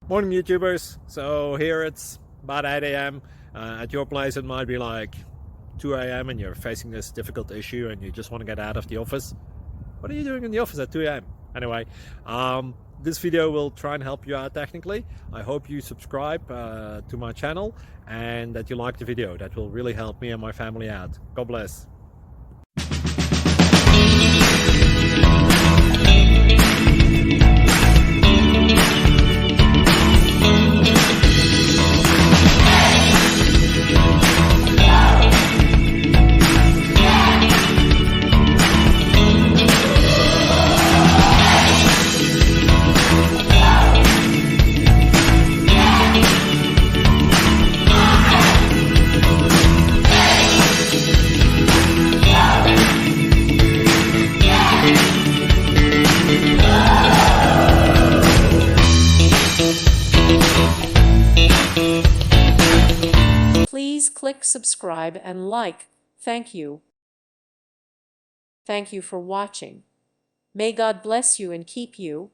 Morning YouTubers. So here it's about 8 a.m. At your place it might be like 2 a.m. and you're facing this difficult issue and you just want to get out of the office. What are you doing in the office at 2 a.m.? Anyway, this video will try and help you out technically. I hope you subscribe to my channel and that you like the video. That will really help me and my family out. God bless. Please click subscribe and like. Thank you. Thank you for watching. May God bless you and keep you.